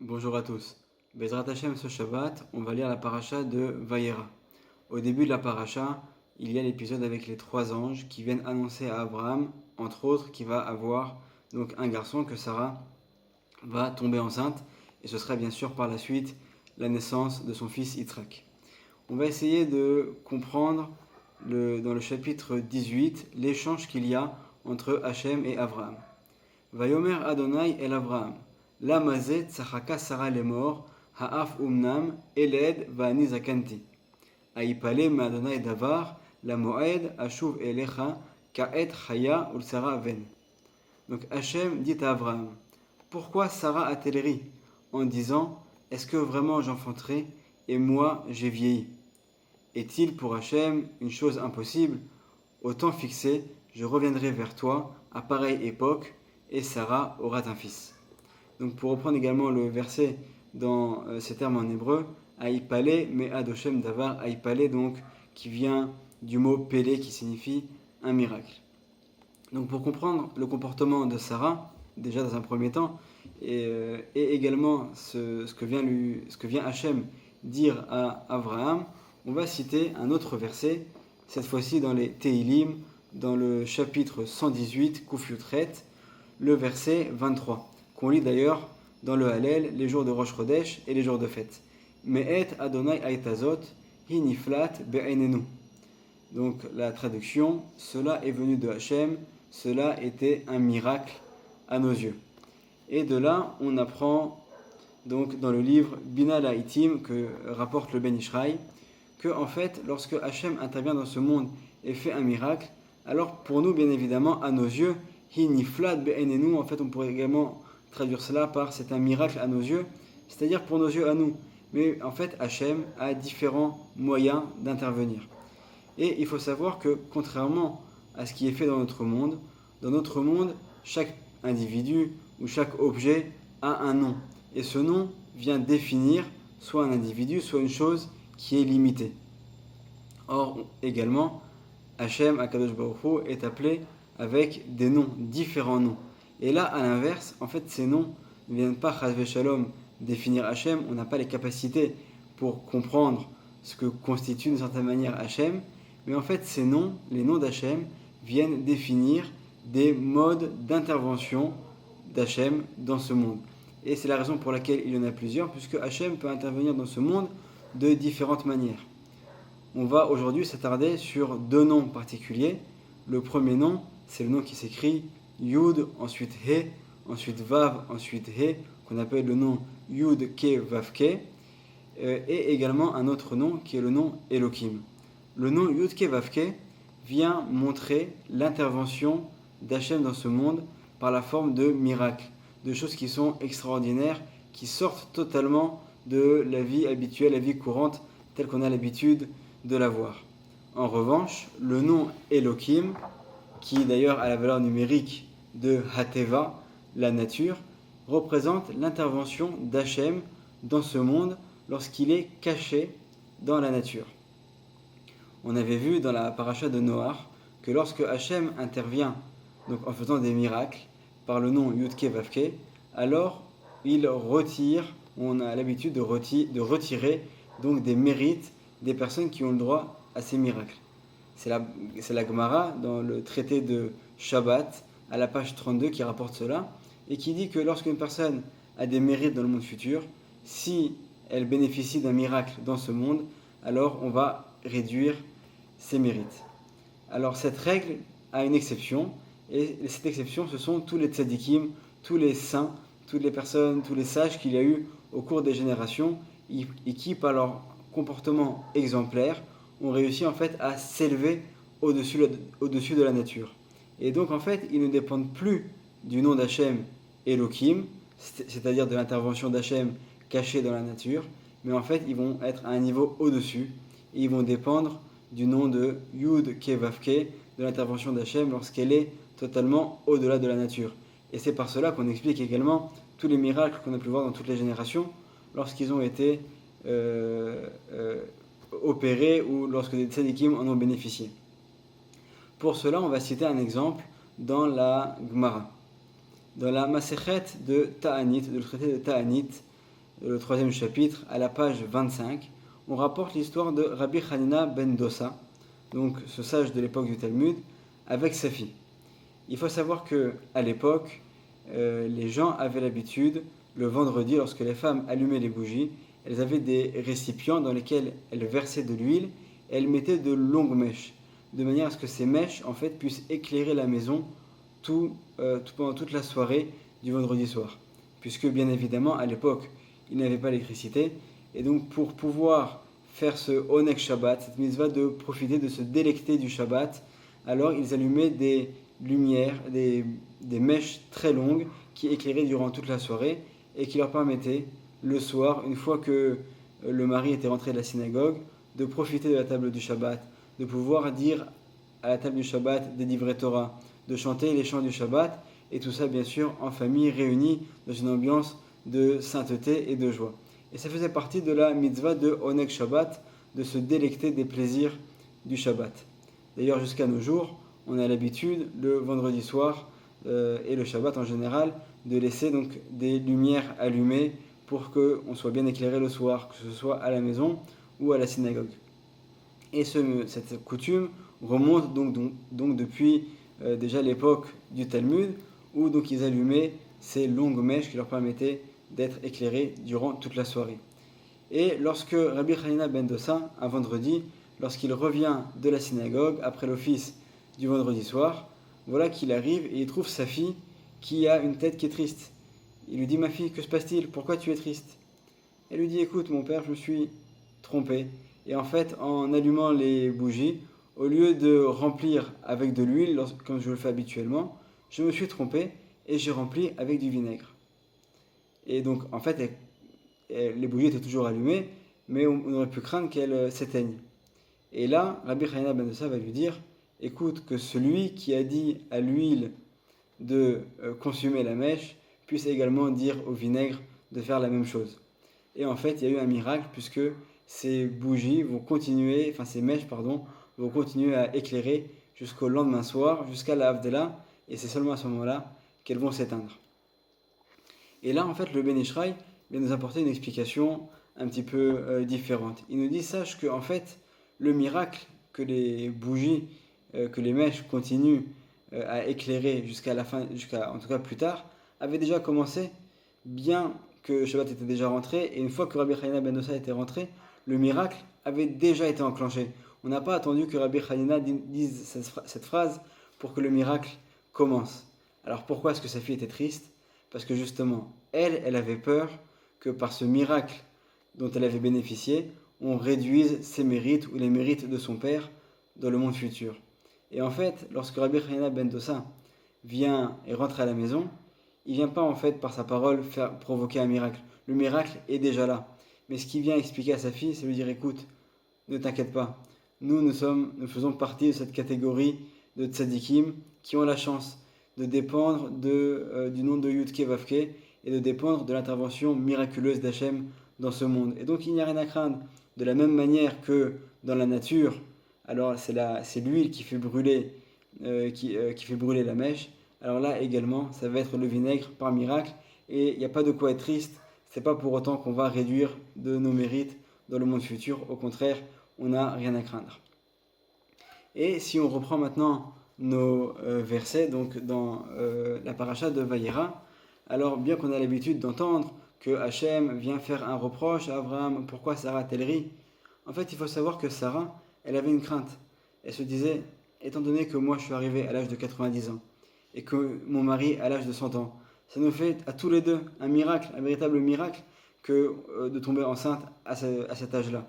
Bonjour à tous. Bezrat Hashem ce Shabbat, on va lire la paracha de Vayera. Au début de la paracha, il y a l'épisode avec les trois anges qui viennent annoncer à Abraham, entre autres, qu'il va avoir donc un garçon, que Sarah va tomber enceinte, et ce sera bien sûr par la suite la naissance de son fils Yitzhak. On va essayer de comprendre dans le chapitre 18 l'échange qu'il y a entre Hachem et Abraham. Vayomer Adonai el Avraham, Lamazet tzachaka Sarah lemor, ha'af umnam, eled va'ani zakanti. Aipale me Adonai davar, la moed ashuv elecha, ka'et chaya ul Sarah ven. Donc Hachem dit à Abraham, pourquoi Sarah a-t-elle ri en disant, est-ce que vraiment j'enfanterai et moi j'ai vieilli? Est-il pour Hachem une chose impossible? Au temps fixé, je reviendrai vers toi à pareille époque, et Sarah aura un fils. Donc pour reprendre également le verset dans ces termes en hébreu, Aïpale me Adoshem Davar, Aïpale donc qui vient du mot Pélé qui signifie un miracle. Donc pour comprendre le comportement de Sarah, déjà dans un premier temps, et également ce que vient Hachem dire à Abraham, on va citer un autre verset, cette fois-ci dans les Tehilim, dans le chapitre 118, Kuf Yutret, le verset 23, qu'on lit d'ailleurs dans le Hallel les jours de Rosh Chodesh et les jours de fête. Me'et Adonai Aitazot, hi niflat be'enenu. Donc la traduction, cela est venu de Hachem, cela était un miracle à nos yeux. Et de là, on apprend donc dans le livre Bina La'itim que rapporte le Ben Ishraï, que en fait, lorsque Hachem intervient dans ce monde et fait un miracle, alors pour nous, bien évidemment, à nos yeux, hi niflat be'enenu, en fait, on pourrait également traduire cela par c'est un miracle à nos yeux, c'est-à-dire pour nos yeux à nous. Mais en fait, Hachem a différents moyens d'intervenir. Et il faut savoir que, contrairement à ce qui est fait dans notre monde, chaque individu ou chaque objet a un nom. Et ce nom vient définir soit un individu, soit une chose qui est limitée. Or, également, Hachem, Akadosh Baruch Hu, est appelé avec des noms, différents noms. Et là, à l'inverse, en fait, ces noms ne viennent pas, Chazve Shalom, définir Hachem. On n'a pas les capacités pour comprendre ce que constitue d'une certaine manière Hachem. Mais en fait, ces noms, les noms d'Hachem, viennent définir des modes d'intervention d'Hachem dans ce monde. Et c'est la raison pour laquelle il y en a plusieurs, puisque Hachem peut intervenir dans ce monde de différentes manières. On va aujourd'hui s'attarder sur deux noms particuliers. Le premier nom, c'est le nom qui s'écrit Yud, ensuite He, ensuite Vav, ensuite He, qu'on appelle le nom Yud Ke Vav Ke, et également un autre nom qui est le nom Elohim. Le nom Yud Ke Vav Ke vient montrer l'intervention d'Hachem dans ce monde par la forme de miracles, de choses qui sont extraordinaires, qui sortent totalement de la vie habituelle, la vie courante, telle qu'on a l'habitude de la voir. En revanche, le nom Elohim, qui d'ailleurs a la valeur numérique de Hateva, la nature, représente l'intervention d'Hachem dans ce monde lorsqu'il est caché dans la nature. On avait vu dans la paracha de Noach que lorsque Hachem intervient donc en faisant des miracles par le nom Yud Ke Vav Ke, alors il retire, on a l'habitude de retirer donc des mérites des personnes qui ont le droit à ces miracles. C'est la Gemara dans le traité de Shabbat à la page 32 qui rapporte cela et qui dit que lorsqu'une personne a des mérites dans le monde futur, si elle bénéficie d'un miracle dans ce monde, alors on va réduire ses mérites. Alors cette règle a une exception, et cette exception ce sont tous les tzadikim, tous les saints, toutes les personnes, tous les sages qu'il y a eu au cours des générations et qui par leur comportement exemplaire ont réussi en fait à s'élever au-dessus de la nature. Et donc en fait ils ne dépendent plus du nom d'Hachem Elohim, c'est-à-dire de l'intervention d'Hachem cachée dans la nature, mais en fait ils vont être à un niveau au-dessus et ils vont dépendre du nom de Yud Ke Vav Ke, de l'intervention d'Hachem lorsqu'elle est totalement au-delà de la nature. Et c'est par cela qu'on explique également tous les miracles qu'on a pu voir dans toutes les générations lorsqu'ils ont été opérés ou lorsque des tzadikim en ont bénéficié. Pour cela, on va citer un exemple dans la Gemara. Dans la Masechet de Ta'anit, de le traité de Ta'anit, le 3e chapitre, à la page 25, on rapporte l'histoire de Rabbi Hanina ben Dosa, donc ce sage de l'époque du Talmud, avec sa fille. Il faut savoir qu'à l'époque, les gens avaient l'habitude, le vendredi, lorsque les femmes allumaient les bougies, elles avaient des récipients dans lesquels elles versaient de l'huile et elles mettaient de longues mèches, de manière à ce que ces mèches en fait puissent éclairer la maison pendant toute la soirée du vendredi soir. Puisque bien évidemment à l'époque ils n'avaient pas l'électricité, et donc pour pouvoir faire ce Oneg Shabbat, cette mitzvah de profiter, de se délecter du Shabbat, alors ils allumaient des lumières, des mèches très longues qui éclairaient durant toute la soirée et qui leur permettaient le soir, une fois que le mari était rentré de la synagogue, de profiter de la table du Shabbat, de pouvoir dire à la table du Shabbat des divrei Torah, de chanter les chants du Shabbat, et tout ça bien sûr en famille réunie dans une ambiance de sainteté et de joie. Et ça faisait partie de la mitzvah de Oneg Shabbat, de se délecter des plaisirs du Shabbat. D'ailleurs jusqu'à nos jours, on a l'habitude le vendredi soir et le Shabbat en général de laisser donc des lumières allumées pour qu'on soit bien éclairé le soir, que ce soit à la maison ou à la synagogue. Et cette coutume remonte donc depuis déjà l'époque du Talmud, où donc ils allumaient ces longues mèches qui leur permettaient d'être éclairés durant toute la soirée. Et lorsque Rabbi Hanina ben Dosa, un vendredi, lorsqu'il revient de la synagogue après l'office du vendredi soir, voilà qu'il arrive et il trouve sa fille qui a une tête qui est triste. Il lui dit: ma fille, que se passe-t-il? Pourquoi tu es triste? Elle lui dit: écoute mon père, je me suis trompé. Et en fait, en allumant les bougies, au lieu de remplir avec de l'huile, comme je le fais habituellement, je me suis trompé et j'ai rempli avec du vinaigre. Et donc, en fait, les bougies étaient toujours allumées, mais on aurait pu craindre qu'elles s'éteignent. Et là, Rabbi Hanina ben Dosa va lui dire: écoute, que celui qui a dit à l'huile de consumer la mèche puisse également dire au vinaigre de faire la même chose. Et en fait, il y a eu un miracle, puisque ces bougies vont continuer, ces mèches, vont continuer à éclairer jusqu'au lendemain soir, jusqu'à la Havdalah, et c'est seulement à ce moment-là qu'elles vont s'éteindre. Et là, en fait, le Ben Ish Chai vient nous apporter une explication un petit peu différente. Il nous dit: sache que, en fait, le miracle que les bougies, que les mèches continuent à éclairer jusqu'à en tout cas plus tard, avait déjà commencé, bien que Shabbat était déjà rentré, et une fois que Rabbi Hanina ben Dosa était rentré, le miracle avait déjà été enclenché. On n'a pas attendu que Rabbi Hanina dise cette phrase pour que le miracle commence. Alors pourquoi est-ce que sa fille était triste? Parce que justement, elle avait peur que par ce miracle dont elle avait bénéficié, on réduise ses mérites ou les mérites de son père dans le monde futur. Et en fait, lorsque Rabbi Hanina ben Dosa vient et rentre à la maison, il ne vient pas en fait par sa parole provoquer un miracle. Le miracle est déjà là. Mais ce qu'il vient expliquer à sa fille, c'est lui dire: écoute, ne t'inquiète pas, nous faisons partie de cette catégorie de tzadikim qui ont la chance de dépendre du nom de Yudke Vavke et de dépendre de l'intervention miraculeuse d'Hachem dans ce monde. Et donc il n'y a rien à craindre. De la même manière que dans la nature, alors c'est l'huile qui fait brûler la mèche. Alors là également, ça va être le vinaigre par miracle, et il n'y a pas de quoi être triste. C'est pas pour autant qu'on va réduire de nos mérites dans le monde futur. Au contraire, on n'a rien à craindre. Et si on reprend maintenant nos versets, donc dans la paracha de Vayera, alors bien qu'on a l'habitude d'entendre que Hachem vient faire un reproche à Abraham: pourquoi Sarah a-t-elle ri? En fait, il faut savoir que Sarah, elle avait une crainte. Elle se disait: étant donné que moi je suis arrivé à l'âge de 90 ans, et que mon mari à l'âge de 100 ans, ça nous fait à tous les deux un miracle, un véritable miracle, que de tomber enceinte à cet âge-là.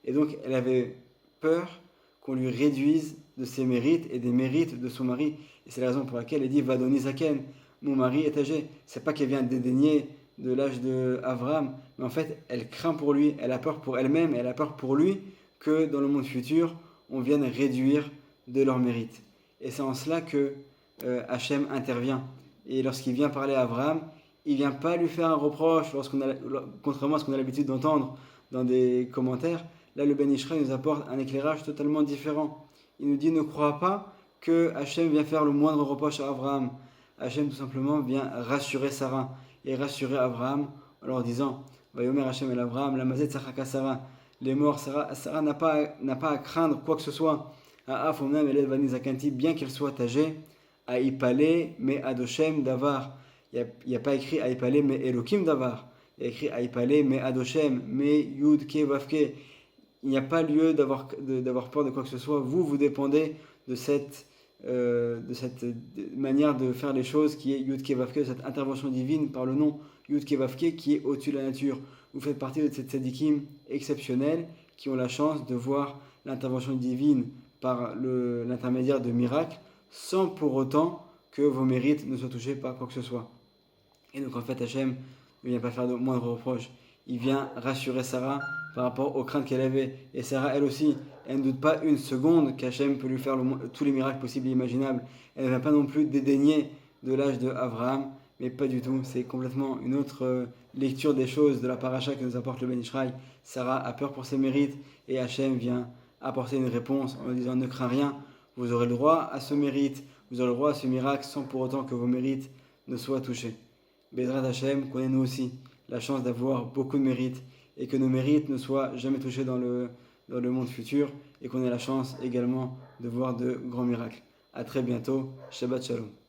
Et donc elle avait peur qu'on lui réduise de ses mérites et des mérites de son mari. Et c'est la raison pour laquelle elle dit: Vadoni Zaken, mon mari est âgé. C'est pas qu'elle vient dédaigner de l'âge d'Abraham, mais en fait elle craint pour lui, elle a peur pour elle-même, elle a peur pour lui que dans le monde futur on vienne réduire de leurs mérites. Et c'est en cela que Hachem intervient. Et lorsqu'il vient parler à Abraham, il ne vient pas lui faire un reproche, contrairement à ce qu'on a l'habitude d'entendre dans des commentaires. Là, le Ben Ish Chai nous apporte un éclairage totalement différent. Il nous dit: ne crois pas que Hachem vient faire le moindre reproche à Abraham. Hachem tout simplement vient rassurer Sarah et rassurer Abraham en leur disant: Vayomer Hashem el Avraham, la mazet tzachaka Sarah. Les morts, Sarah n'a pas à craindre quoi que ce soit. Ha'af omnam eled vani zakanti, bien qu'elle soit âgée. Aïpale, mais Adoshem Davar. Il n'y a pas écrit Aïpale, mais Elohim Davar. Il y a écrit Aïpale, mais Adoshem, mais Yud Ke Vavke. Il n'y a pas lieu d'avoir peur de quoi que ce soit. Vous dépendez de cette manière de faire les choses qui est Yud Ke Vavke, de cette intervention divine par le nom Yud Ke Vavke qui est au-dessus de la nature. Vous faites partie de cette tzadikim exceptionnels qui ont la chance de voir l'intervention divine par l'intermédiaire de miracles, sans pour autant que vos mérites ne soient touchés par quoi que ce soit. Et donc en fait Hachem ne vient pas faire de moindre reproche. Il vient rassurer Sarah par rapport aux craintes qu'elle avait. Et Sarah, elle aussi, elle ne doute pas une seconde qu'Hachem peut lui faire tous les miracles possibles et imaginables. Elle ne vient pas non plus dédaigner de l'âge de Abraham, mais pas du tout. C'est complètement une autre lecture des choses de la paracha que nous apporte le Ben Ishraï. Sarah a peur pour ses mérites et Hachem vient apporter une réponse en lui disant ne crains rien, vous aurez le droit à ce mérite, vous aurez le droit à ce miracle sans pour autant que vos mérites ne soient touchés. Bezrat Hachem, connais-nous aussi la chance d'avoir beaucoup de mérites et que nos mérites ne soient jamais touchés dans le monde futur et qu'on ait la chance également de voir de grands miracles. A très bientôt, Shabbat Shalom.